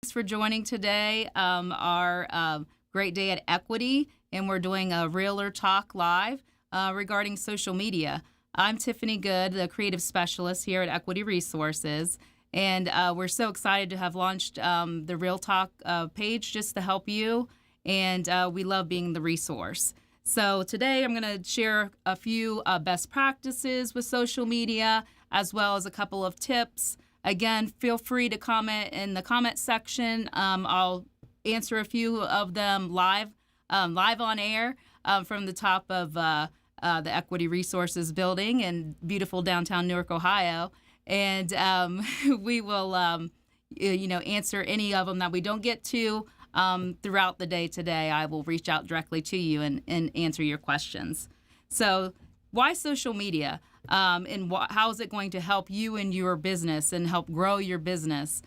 Thanks for joining today. Our great day at Equity, and we're doing a Realtor Talk live regarding social media. I'm Tiffany Good, the creative specialist here at Equity Resources, and we're so excited to have launched the Real Talk page just to help you, and we love being the resource. So today I'm going to share a few best practices with social media, as well as a couple of tips. Again, feel free to comment in the comment section. I'll answer a few of them live on air from the top of the Equity Resources building in beautiful downtown Newark, Ohio. And we will, answer any of them that we don't get to throughout the day today. I will reach out directly to you and answer your questions. So why social media? And how is it going to help you in your business and help grow your business?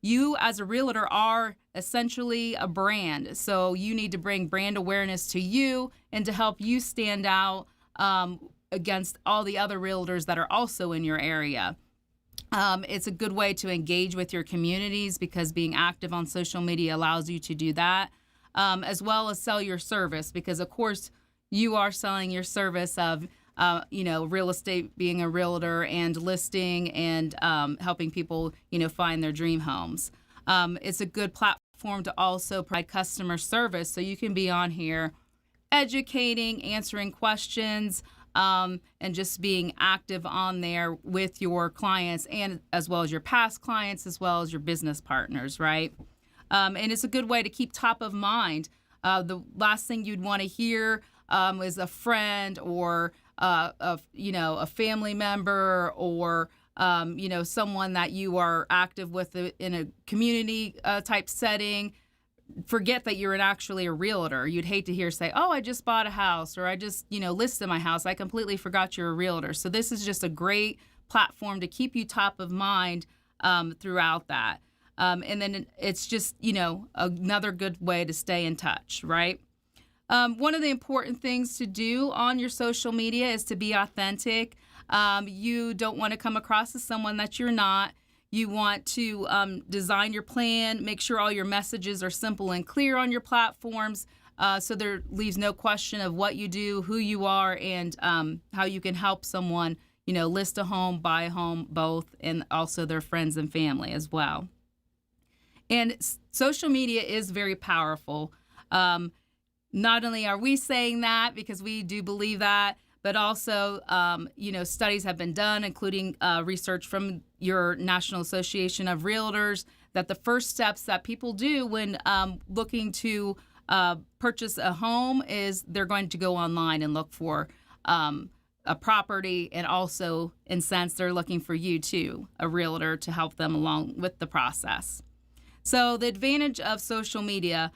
You as a realtor are essentially a brand, so you need to bring brand awareness to you and to help you stand out against all the other realtors that are also in your area. It's a good way to engage with your communities because being active on social media allows you to do that, as well as sell your service because, of course, you are selling your service of real estate, being a realtor and listing and helping people, find their dream homes. It's a good platform to also provide customer service. So you can be on here educating, answering questions, and just being active on there with your clients and as well as your past clients, as well as your business partners, right? And it's a good way to keep top of mind. The last thing you'd want to hear is a friend or a family member or, someone that you are active with in a community type setting. Forget that you're actually a realtor. You'd hate to hear say, oh, I just bought a house or I just, listed my house. I completely forgot you're a realtor. So this is just a great platform to keep you top of mind throughout that. And then it's just, another good way to stay in touch, right? One of the important things to do on your social media is to be authentic. You don't want to come across as someone that you're not. You want to design your plan, make sure all your messages are simple and clear on your platforms so there leaves no question of what you do, who you are, and how you can help someone, list a home, buy a home, both, and also their friends and family as well. And social media is very powerful. Not only are we saying that because we do believe that, but also, studies have been done, including research from your National Association of Realtors, that the first steps that people do when looking to purchase a home is they're going to go online and look for a property, and also, in sense, they're looking for you too, a realtor, to help them along with the process. So the advantage of social media.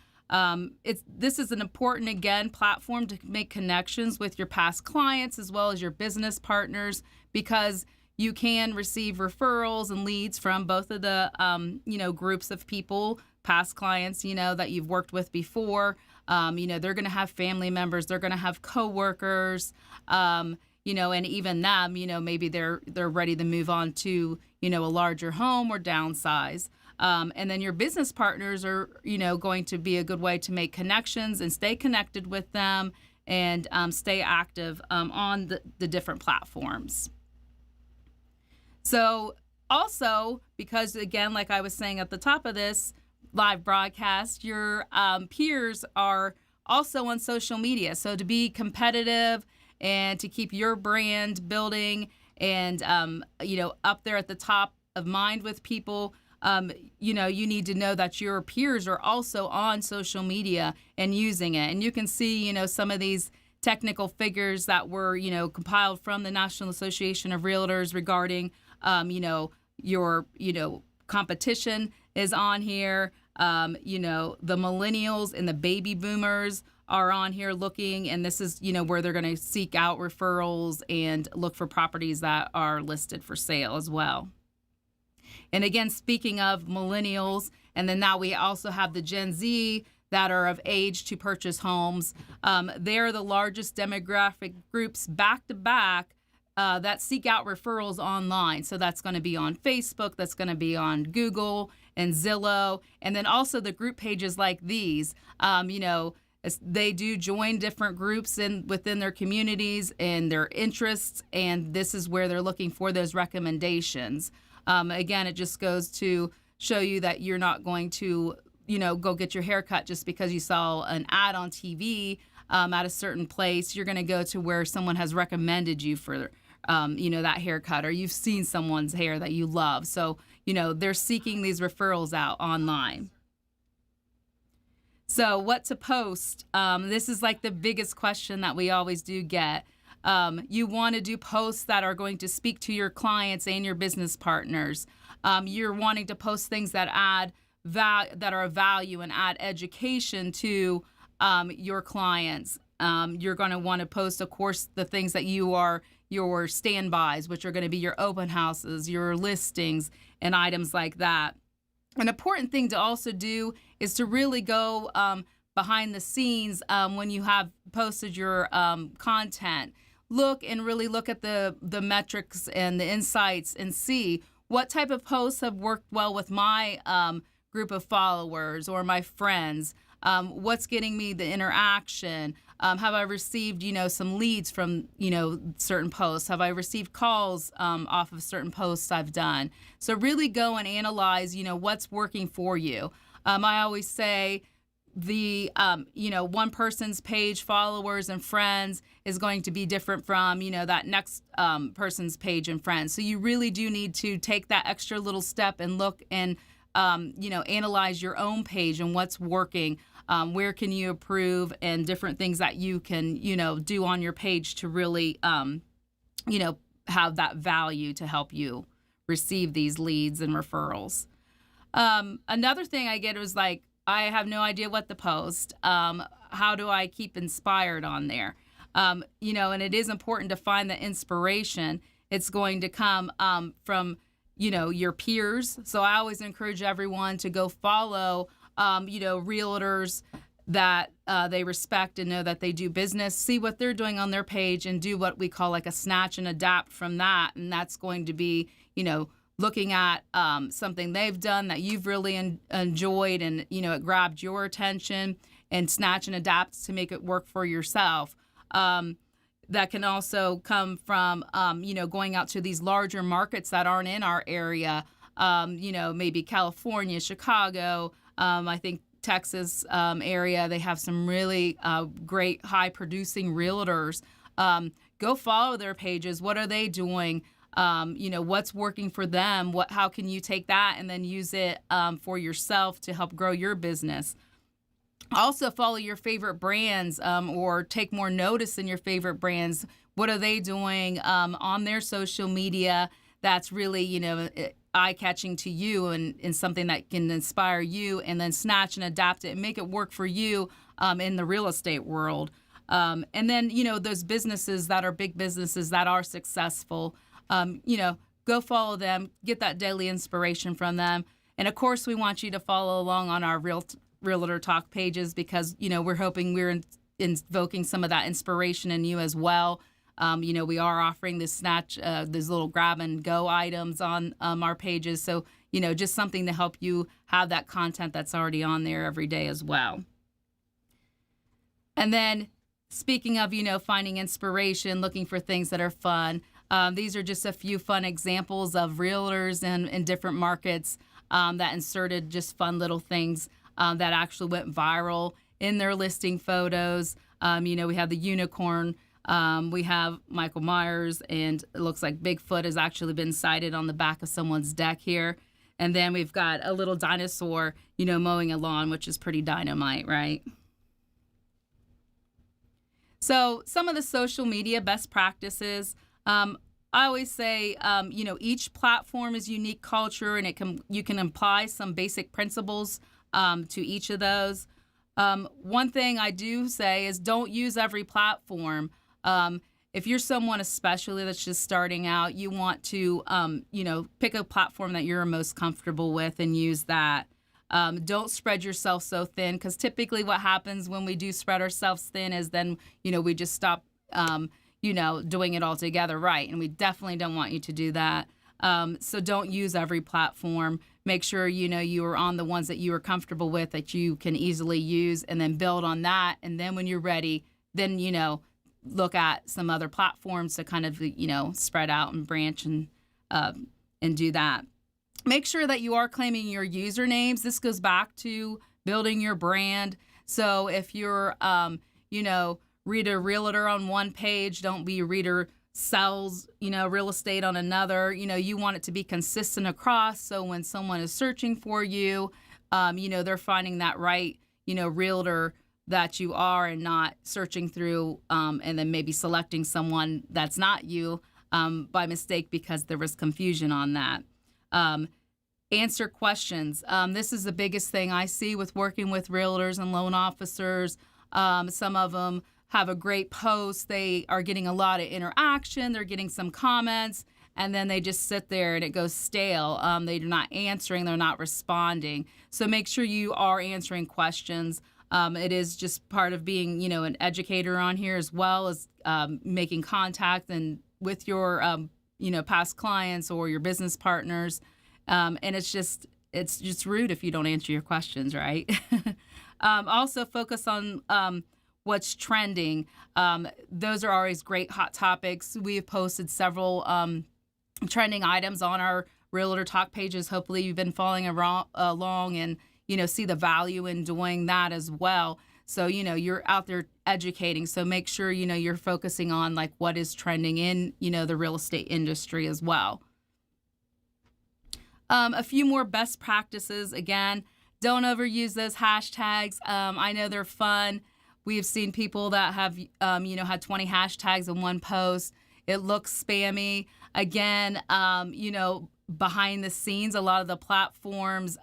This is an important, again, platform to make connections with your past clients as well as your business partners because you can receive referrals and leads from both of the, groups of people, past clients, that you've worked with before. They're going to have family members. They're going to have coworkers, and even them, maybe they're ready to move on to, a larger home or downsize. And then your business partners are, going to be a good way to make connections and stay connected with them and stay active on the different platforms. So also, because again, like I was saying at the top of this live broadcast, your peers are also on social media. So to be competitive and to keep your brand building and, up there at the top of mind with people, you need to know that your peers are also on social media and using it. And you can see, some of these technical figures that were, compiled from the National Association of Realtors regarding, your, competition is on here. The millennials and the baby boomers are on here looking, and this is, where they're going to seek out referrals and look for properties that are listed for sale as well. And again, speaking of millennials, and then now we also have the Gen Z that are of age to purchase homes. They're the largest demographic groups back to back that seek out referrals online. So that's going to be on Facebook, that's going to be on Google, and Zillow, and then also the group pages like these. They do join different groups within their communities and their interests, and this is where they're looking for those recommendations. Again, it just goes to show you that you're not going to, go get your hair cut just because you saw an ad on TV at a certain place. You're going to go to where someone has recommended you for, that haircut, or you've seen someone's hair that you love. So, they're seeking these referrals out online. So what to post? This is like the biggest question that we always do get. You want to do posts that are going to speak to your clients and your business partners. You're wanting to post things that that are of value and add education to your clients. You're going to want to post, of course, the things that your standbys, which are going to be your open houses, your listings, and items like that. An important thing to also do is to really go behind the scenes when you have posted your content. Look at the metrics and the insights and see what type of posts have worked well with my group of followers or my friends. What's getting me the interaction? Have I received, some leads from, certain posts? Have I received calls off of certain posts I've done? So really go and analyze, what's working for you. I always say one person's page followers and friends is going to be different from, that next person's page and friends. So you really do need to take that extra little step and look and, analyze your own page and what's working. Where can you improve, and different things that you can, do on your page to really, have that value to help you receive these leads and referrals. Another thing I get is like, I have no idea what to post. How do I keep inspired on there? And it is important to find the inspiration. It's going to come from, your peers. So I always encourage everyone to go follow realtors that they respect and know that they do business, see what they're doing on their page, and do what we call like a snatch and adapt from that. And that's going to be, looking at something they've done that you've really enjoyed and, it grabbed your attention, and snatch and adapt to make it work for yourself. That can also come from, going out to these larger markets that aren't in our area, maybe California, Chicago, I think Texas area. They have some really great high-producing realtors. Go follow their pages. What are they doing? What's working for them? How can you take that and then use it for yourself to help grow your business? Also, follow your favorite brands or take more notice in your favorite brands. What are they doing on their social media that's really, eye-catching to you and something that can inspire you, and then snatch and adapt it and make it work for you in the real estate world. And then, those businesses that are big businesses that are successful, go follow them, get that daily inspiration from them. And, of course, we want you to follow along on our Realtor Talk pages because, we're hoping we're invoking some of that inspiration in you as well. We are offering this snatch, these little grab and go items on our pages. So, just something to help you have that content that's already on there every day as well. And then speaking of, finding inspiration, looking for things that are fun. These are just a few fun examples of realtors in different markets that inserted just fun little things that actually went viral in their listing photos. We have the unicorn. We have Michael Myers, and it looks like Bigfoot has actually been sighted on the back of someone's deck here. And then we've got a little dinosaur, mowing a lawn, which is pretty dynamite, right? So some of the social media best practices, I always say, each platform is unique culture, and you can apply some basic principles to each of those. One thing I do say is don't use every platform. If you're someone especially that's just starting out, you want to, pick a platform that you're most comfortable with and use that. Don't spread yourself so thin, because typically what happens when we do spread ourselves thin is then, we just stop, doing it all together right. And we definitely don't want you to do that. So don't use every platform. Make sure, you are on the ones that you are comfortable with, that you can easily use, and then build on that. And then when you're ready, then, look at some other platforms to kind of, spread out and branch and do that. Make sure that you are claiming your usernames. This goes back to building your brand. So if you're, Rita Realtor on one page, don't be Rita sells, real estate on another. You want it to be consistent across. So when someone is searching for you, they're finding that right, realtor that you are, and not searching through and then maybe selecting someone that's not you by mistake because there was confusion on that. Answer questions. This is the biggest thing I see with working with realtors and loan officers. Some of them have a great post. They are getting a lot of interaction. They're getting some comments, and then they just sit there and it goes stale. They're not answering. They're not responding. So make sure you are answering questions. It is just part of being, an educator on here, as well as making contact and with your, past clients or your business partners. And it's just rude if you don't answer your questions, right? Also focus on what's trending. Those are always great hot topics. We have posted several trending items on our Realtor Talk pages. Hopefully you've been following along and, see the value in doing that as well. So, you're out there educating. So make sure, you're focusing on like what is trending in, the real estate industry as well. A few more best practices. Again, don't overuse those hashtags. I know they're fun. We've seen people that have, had 20 hashtags in one post. It looks spammy. Again, behind the scenes, a lot of the platforms,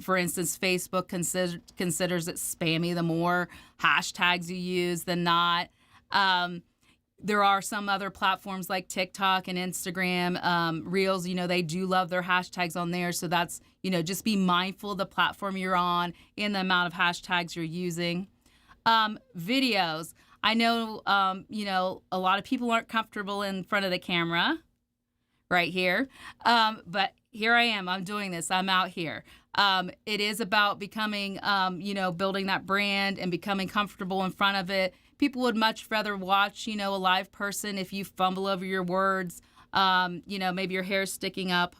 for instance, Facebook considers it spammy the more hashtags you use than not. There are some other platforms like TikTok and Instagram, Reels, they do love their hashtags on there. So that's, just be mindful of the platform you're on and the amount of hashtags you're using. Videos. I know, a lot of people aren't comfortable in front of the camera right here. But here I am. I'm doing this. I'm out here. It is about becoming, building that brand and becoming comfortable in front of it. People would much rather watch, a live person if you fumble over your words. Maybe your hair's sticking up.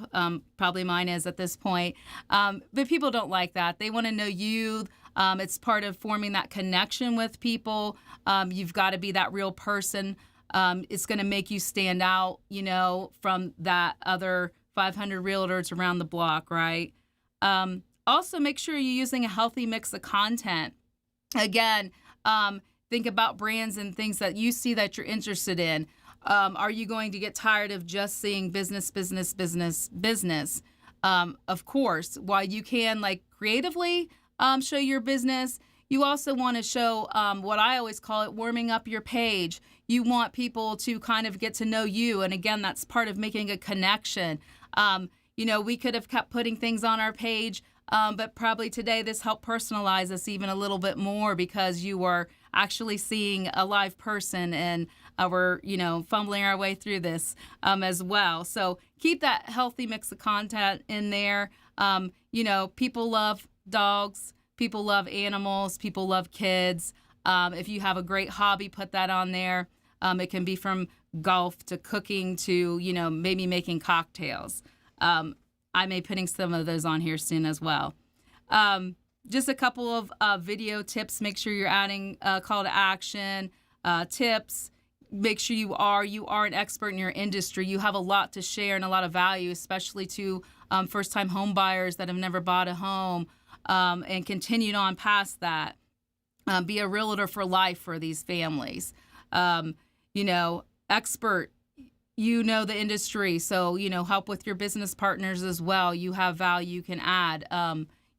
Probably mine is at this point. But people don't like that. They want to know you. It's part of forming that connection with people. You've got to be that real person. It's going to make you stand out, from that other 500 realtors around the block, right? Also, make sure you're using a healthy mix of content. Again, think about brands and things that you see that you're interested in. Are you going to get tired of just seeing business, business, business, business? Of course, while you can creatively show your business, you also want to show what I always call it, warming up your page. You want people to kind of get to know you. And again, that's part of making a connection. We could have kept putting things on our page, but probably today this helped personalize us even a little bit more because you were actually seeing a live person, and we're, fumbling our way through this as well. So keep that healthy mix of content in there. People love dogs, people love animals, people love kids. If you have a great hobby, put that on there. It can be from golf to cooking to, maybe making cocktails. I may be putting some of those on here soon as well. Just a couple of video tips. Make sure you're adding call to action, tips. Make sure you are an expert in your industry. You have a lot to share and a lot of value, especially to first-time home buyers that have never bought a home and continued on past that. Be a realtor for life for these families. Expert. The industry, so, help with your business partners as well. You have value you can add,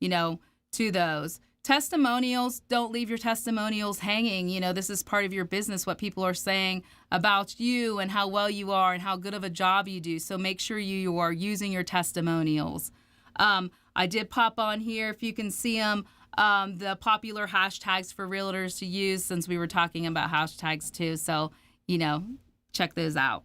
to those. Testimonials, don't leave your testimonials hanging. This is part of your business, what people are saying about you and how well you are and how good of a job you do. So make sure you are using your testimonials. I did pop on here, if you can see them, the popular hashtags for realtors to use, since we were talking about hashtags too. So, check those out.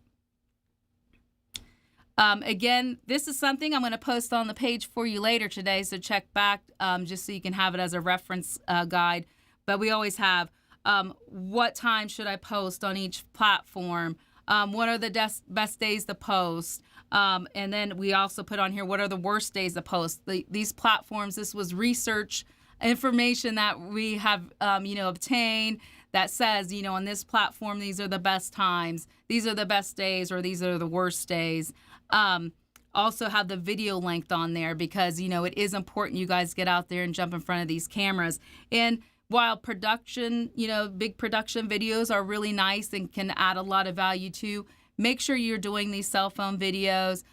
Again, this is something I'm going to post on the page for you later today, so check back just so you can have it as a reference guide. But we always have what time should I post on each platform? What are the best days to post? And then we also put on here, what are the worst days to post? These platforms, this was research information that we have, obtained that says, on this platform, these are the best times, these are the best days, or these are the worst days. Also have the video length on there because, it is important you guys get out there and jump in front of these cameras. And while production, big production videos are really nice and can add a lot of value too, make sure you're doing these cell phone videos.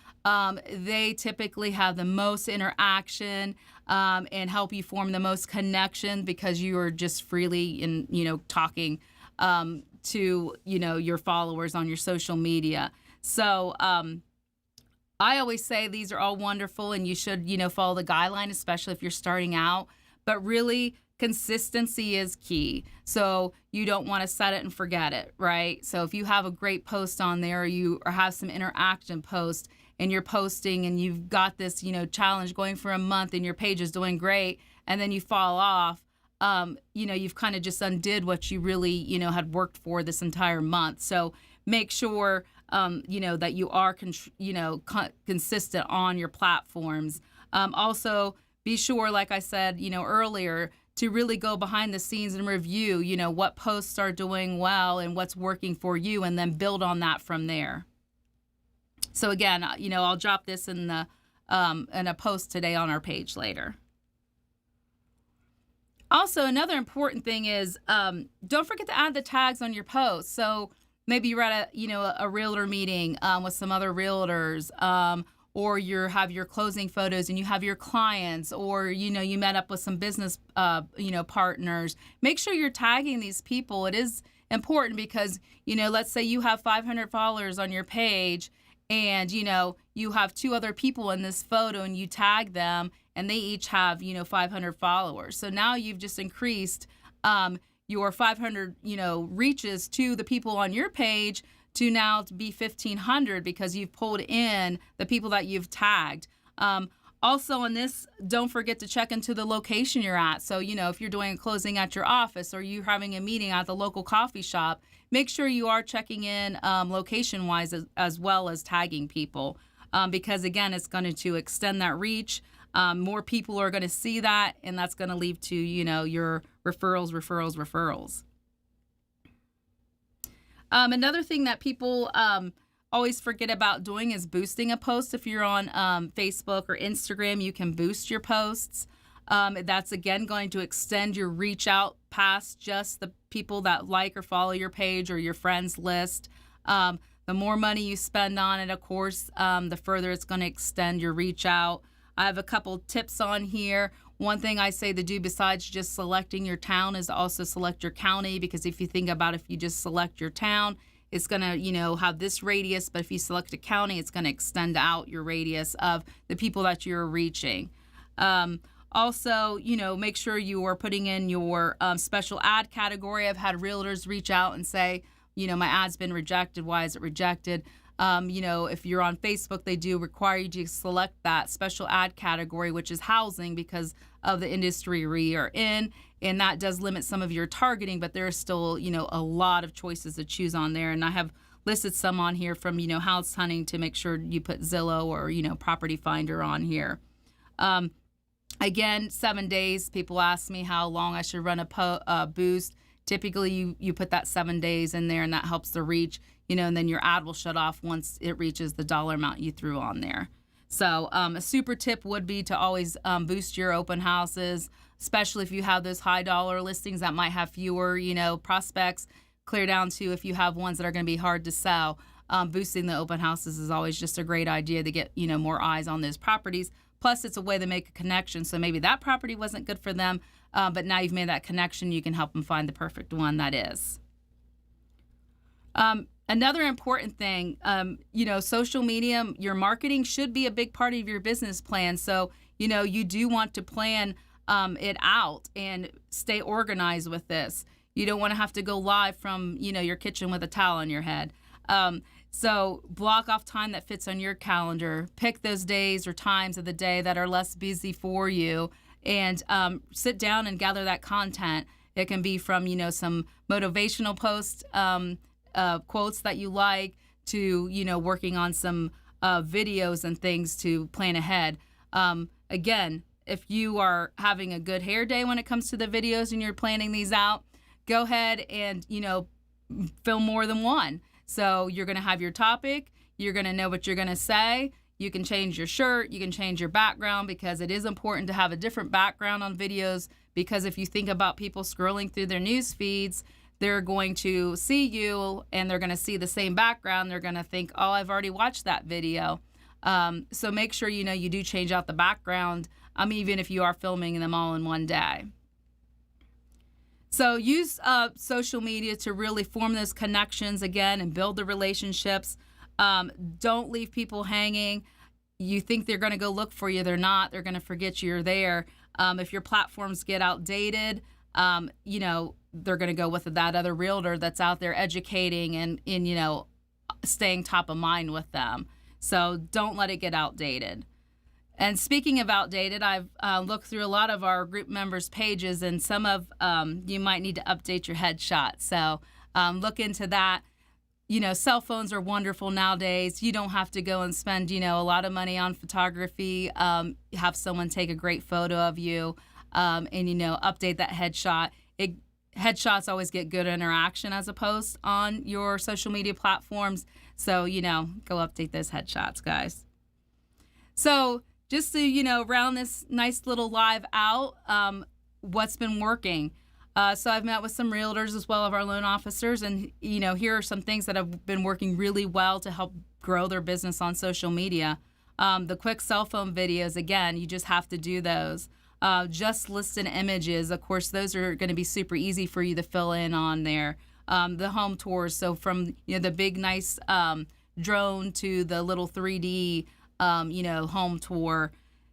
They typically have the most interaction and help you form the most connection because you are just freely talking to, your followers on your social media. So I always say these are all wonderful and you should, follow the guideline, especially if you're starting out. But really, consistency is key. So you don't want to set it and forget it, right? So if you have a great post on there or have some interaction post and you're posting and you've got this, challenge going for a month and your page is doing great and then you fall off, you've kind of just undid what you really, had worked for this entire month. So make sure, that you are, consistent on your platforms. Also, be sure, like I said, earlier, to really go behind the scenes and review, what posts are doing well and what's working for you, and then build on that from there. So again, I'll drop this in a post today on our page later. Also, another important thing is don't forget to add the tags on your posts. So maybe you're at a realtor meeting with some other realtors, or you have your closing photos and you have your clients, or, you met up with some business, partners. Make sure you're tagging these people. It is important because, let's say you have 500 followers on your page and, you have two other people in this photo and you tag them and they each have, 500 followers. So now you've just increased your 500, reaches to the people on your page to now be 1,500 because you've pulled in the people that you've tagged. Also on this, don't forget to check into the location you're at. So, if you're doing a closing at your office or you're having a meeting at the local coffee shop, make sure you are checking in location-wise as well as tagging people because, again, it's going to extend that reach. More people are going to see that, and that's going to lead to, your referrals. Another thing that people always forget about doing is boosting a post. If you're on Facebook or Instagram, you can boost your posts. That's, again, going to extend your reach out past just the people that like or follow your page or your friends list. The more money you spend on it, of course, the further it's going to extend your reach out. I have a couple tips on here. One thing I say to do besides just selecting your town is also select your county, because if you think about if you just select your town, it's going to, have this radius, but if you select a county, it's going to extend out your radius of the people that you're reaching. Also, make sure you are putting in your special ad category. I've had realtors reach out and say, my ad's been rejected. Why is it rejected? If you're on Facebook, they do require you to select that special ad category, which is housing, because of the industry we are in. And that does limit some of your targeting, but there are still, a lot of choices to choose on there. And I have listed some on here from, house hunting to make sure you put Zillow or, Property Finder on here. Again, 7 days. People ask me how long I should run a boost. Typically, you put that 7 days in there, and that helps the reach. And then your ad will shut off once it reaches the dollar amount you threw on there. So a super tip would be to always boost your open houses, especially if you have those high dollar listings that might have fewer, prospects, clear down to if you have ones that are going to be hard to sell. Boosting the open houses is always just a great idea to get, more eyes on those properties. Plus, it's a way to make a connection. So maybe that property wasn't good for them, but now you've made that connection. You can help them find the perfect one that is. Another important thing, social media, your marketing should be a big part of your business plan. So, you do want to plan it out and stay organized with this. You don't want to have to go live from, your kitchen with a towel on your head. So block off time that fits on your calendar. Pick those days or times of the day that are less busy for you, and sit down and gather that content. It can be from, some motivational posts, quotes that you like, to, working on some videos and things to plan ahead. Again, if you are having a good hair day when it comes to the videos and you're planning these out, go ahead and, film more than one. So you're going to have your topic. You're going to know what you're going to say. You can change your shirt. You can change your background, because it is important to have a different background on videos, because if you think about people scrolling through their news feeds, they're going to see you and they're going to see the same background. They're going to think, oh, I've already watched that video. So make sure, you do change out the background, even if you are filming them all in one day. So use social media to really form those connections again and build the relationships. Don't leave people hanging. You think they're going to go look for you. They're not. They're going to forget you're there. If your platforms get outdated, they're going to go with that other realtor that's out there educating and staying top of mind with them. So don't let it get outdated. And speaking of outdated, I've looked through a lot of our group members' pages, and some of you might need to update your headshot. So look into that. Cell phones are wonderful nowadays. You don't have to go and spend, a lot of money on photography. Have someone take a great photo of you and, update that headshot. Headshots always get good interaction as a post on your social media platforms. So, go update those headshots, guys. So just to, round this nice little live out, what's been working. So I've met with some realtors as well as our loan officers, and, here are some things that have been working really well to help grow their business on social media. The quick cell phone videos, again, you just have to do those. Just listed images, of course, those are going to be super easy for you to fill in on there. The home tours, so from, the big, nice drone to the little 3D home tour.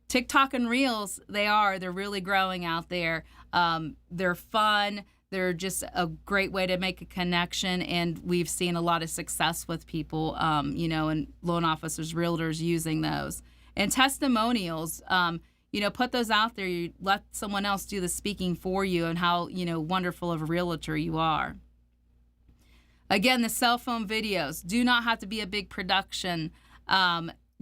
TikTok and Reels, they're really growing out there. They're fun. They're just a great way to make a connection, and we've seen a lot of success with people, and loan officers, realtors using those. And testimonials, put those out there. You let someone else do the speaking for you and how, wonderful of a realtor you are. Again, the cell phone videos do not have to be a big production.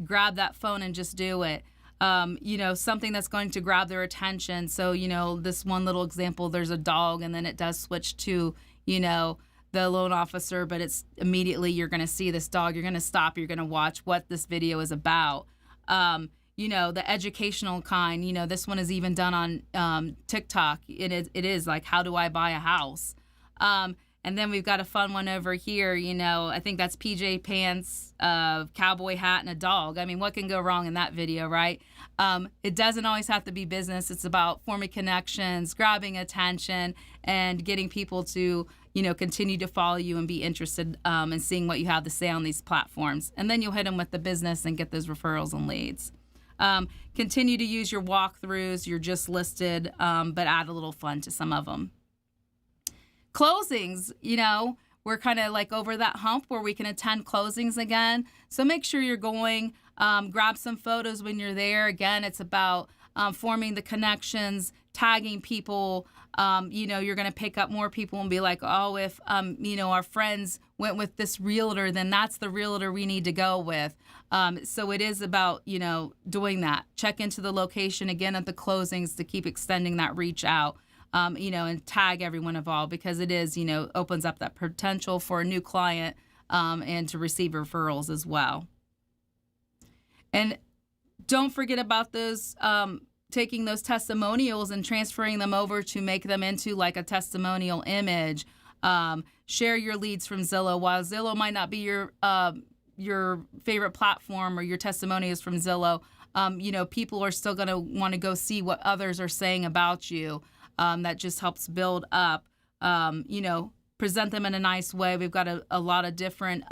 Grab that phone and just do it. Something that's going to grab their attention. So, this one little example, there's a dog, and then it does switch to, the loan officer, but it's immediately you're going to see this dog. You're going to stop. You're going to watch what this video is about. The educational kind, this one is even done on TikTok. It is like, how do I buy a house? And then we've got a fun one over here. I think that's PJ pants, cowboy hat, and a dog. What can go wrong in that video, right? It doesn't always have to be business. It's about forming connections, grabbing attention, and getting people to, continue to follow you and be interested in seeing what you have to say on these platforms. And then you'll hit them with the business and get those referrals and leads. Continue to use your walkthroughs, your just listed, but add a little fun to some of them. Closings, we're kind of like over that hump where we can attend closings again. So make sure you're going, grab some photos when you're there. Again, it's about forming the connections, tagging people. You're going to pick up more people and be like, oh, if, our friends went with this realtor, then that's the realtor we need to go with. So it is about, doing that. Check into the location again at the closings to keep extending that reach out. And tag everyone involved, because it is, opens up that potential for a new client and to receive referrals as well. And don't forget about those, taking those testimonials and transferring them over to make them into like a testimonial image. Share your leads from Zillow. While Zillow might not be your favorite platform, or your testimonials from Zillow, people are still going to want to go see what others are saying about you. That just helps build up, present them in a nice way. We've got a lot of different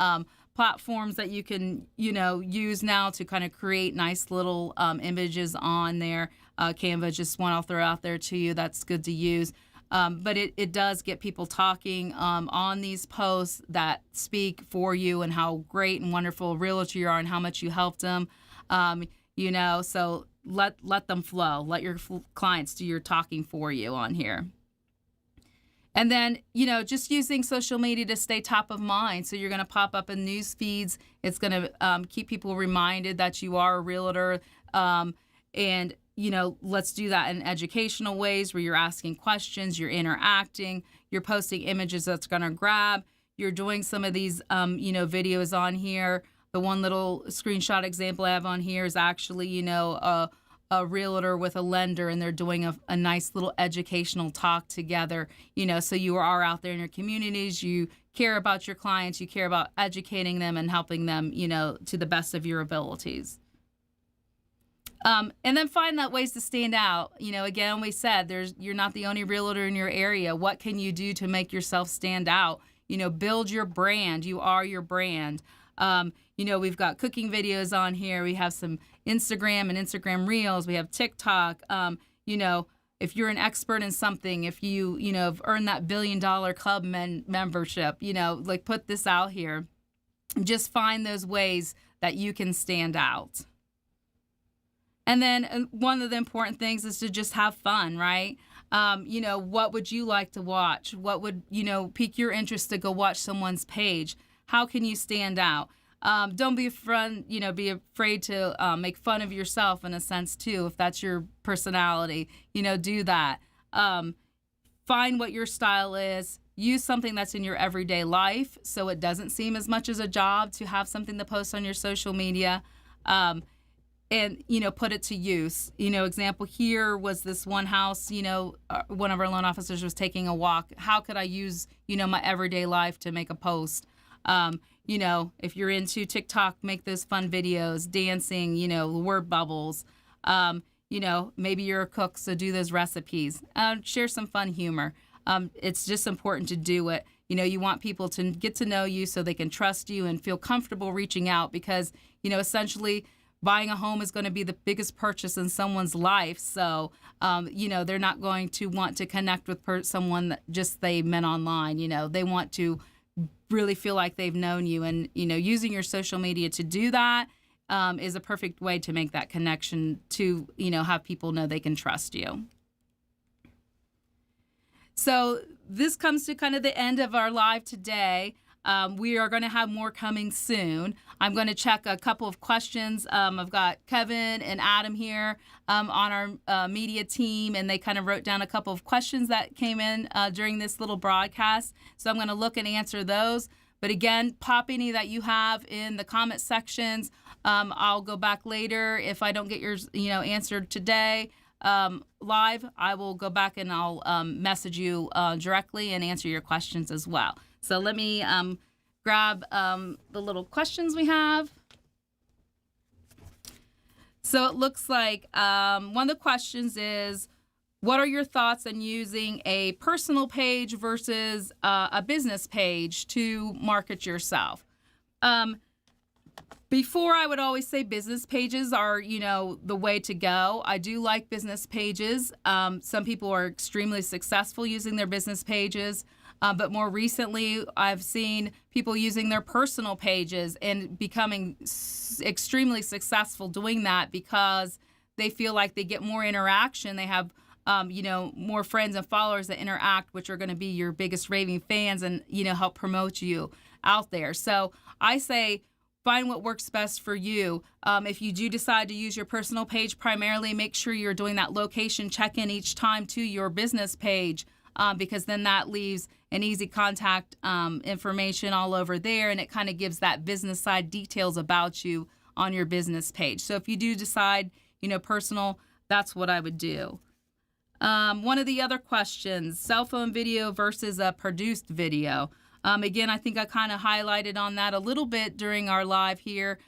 platforms that you can, use now to kind of create nice little images on there. Canva, just one I'll throw out there to you. That's good to use. But it does get people talking on these posts that speak for you and how great and wonderful a realtor you are and how much you helped them. So let them flow. Let your clients do your talking for you on here. And then, just using social media to stay top of mind. So you're going to pop up in news feeds. It's going to keep people reminded that you are a realtor. And let's do that in educational ways where you're asking questions, you're interacting, you're posting images that's going to grab. You're doing some of these, videos on here. The one little screenshot example I have on here is actually, a realtor with a lender, and they're doing a nice little educational talk together, so you are out there in your communities, you care about your clients, you care about educating them and helping them, to the best of your abilities. And then find that ways to stand out. Again, we said you're not the only realtor in your area. What can you do to make yourself stand out? Build your brand. You are your brand. We've got cooking videos on here. We have some Instagram and Instagram Reels. We have TikTok. If you're an expert in something, if you, have earned that $1 billion club membership, put this out here. Just find those ways that you can stand out. And then one of the important things is to just have fun, right? What would you like to watch? What would, pique your interest to go watch someone's page? How can you stand out? Don't be afraid to make fun of yourself in a sense too, if that's your personality. Do that. Find what your style is. Use something that's in your everyday life so it doesn't seem as much as a job to have something to post on your social media. And, put it to use. Example here was this one house, one of our loan officers was taking a walk. How could I use, my everyday life to make a post? If you're into TikTok, make those fun videos, dancing, word bubbles. Maybe you're a cook, so do those recipes. Share some fun humor. It's just important to do it. You want people to get to know you so they can trust you and feel comfortable reaching out because, essentially, buying a home is going to be the biggest purchase in someone's life. So, they're not going to want to connect with someone that just they met online. They want to really feel like they've known you. And, using your social media to do that is a perfect way to make that connection to, have people know they can trust you. So this comes to kind of the end of our live today. We are going to have more coming soon. I'm going to check a couple of questions. I've got Kevin and Adam here on our media team, and they kind of wrote down a couple of questions that came in during this little broadcast. So I'm going to look and answer those. But again, pop any that you have in the comment sections. I'll go back later. If I don't get yours, answered today live, I will go back and I'll message you directly and answer your questions as well. So let me grab the little questions we have. So it looks like one of the questions is, what are your thoughts on using a personal page versus a business page to market yourself? Before, I would always say business pages are, the way to go. I do like business pages. Some people are extremely successful using their business pages. But more recently, I've seen people using their personal pages and becoming extremely successful doing that because they feel like they get more interaction. They have, more friends and followers that interact, which are going to be your biggest raving fans and, help promote you out there. So I say find what works best for you. If you do decide to use your personal page primarily, make sure you're doing that location check-in each time to your business page. Because then that leaves an easy contact information all over there, and it kind of gives that business side details about you on your business page. So if you do decide, personal, that's what I would do. One of the other questions, cell phone video versus a produced video. Again, I think I kind of highlighted on that a little bit during our live here.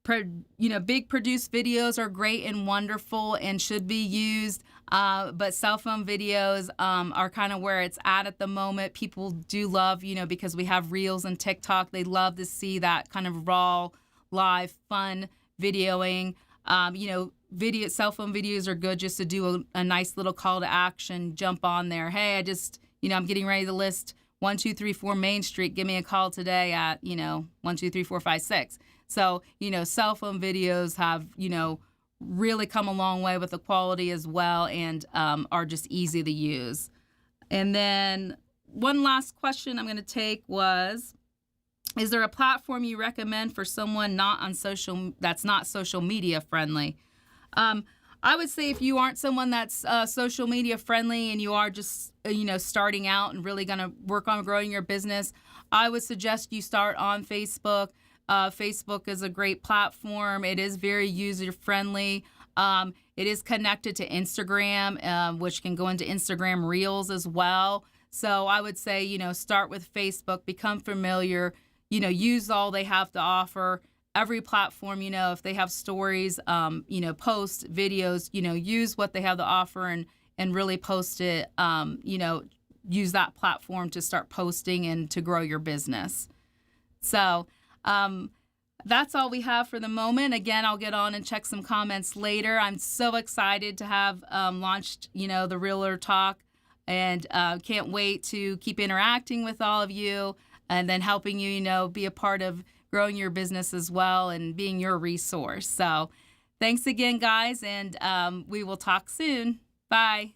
Big produced videos are great and wonderful and should be used. But cell phone videos are kind of where it's at the moment. People do love, because we have Reels and TikTok, they love to see that kind of raw, live, fun videoing. Cell phone videos are good just to do a nice little call to action, jump on there. Hey, I'm getting ready to list 1234 Main Street. Give me a call today at, 123456. So, cell phone videos have, really come a long way with the quality as well, and are just easy to use. And then one last question I'm going to take was, is there a platform you recommend for someone that's not social media friendly? I would say if you aren't someone that's social media friendly and you are just, starting out and really going to work on growing your business, I would suggest you start on Facebook. Facebook is a great platform. It is very user friendly. It is connected to Instagram, which can go into Instagram Reels as well. So I would say, start with Facebook, become familiar, use all they have to offer. Every platform, if they have stories, post videos, use what they have to offer and really post it, use that platform to start posting and to grow your business. So that's all we have for the moment. Again, I'll get on and check some comments later. I'm so excited to have launched, the Realtor Talk, and can't wait to keep interacting with all of you and then helping you, be a part of growing your business as well and being your resource. So thanks again, guys, and we will talk soon. Bye.